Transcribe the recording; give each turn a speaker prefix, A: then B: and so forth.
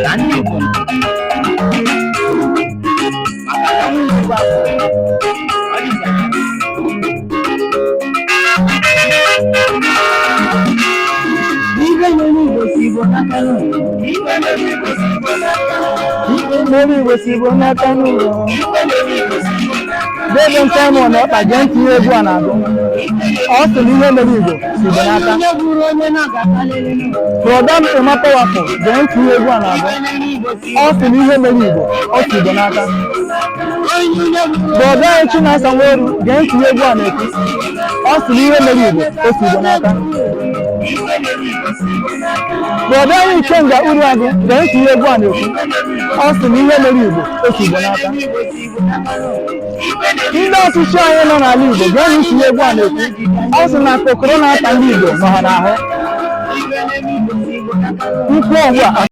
A: na ndị Igbo maka na nwunye Igbo ahụ ọ dịka
B: Dede Simon ọkpa jee ntinye egwu a na-agụ ọ sị na ihe mere Igbo si Igbo n'aka. Brọda m Ịmapawapụ jee ntinye egwu a na-agụ ọ sị na ihe mere Igbo ọ si Igbo n'aka. Brọda anyị Chinasa Nworu jee ntinye egwu a na-ekwu ọ sị na ihe mere Igbo o si Igbo n'aka. Brọda anyị Ikenga Uriagụ jee ntinye egwu a na-ekwu ọ sị na ihe mere Igbo o si Igbo n'aka. Ndị ọchịchị anyị nọ n'ala Igbo gaa n'itinye egwu a na-ekwu ọ sị na kokoro na-ata ndị Igbo nọ ha n'ahụ. Mkpu ugbu a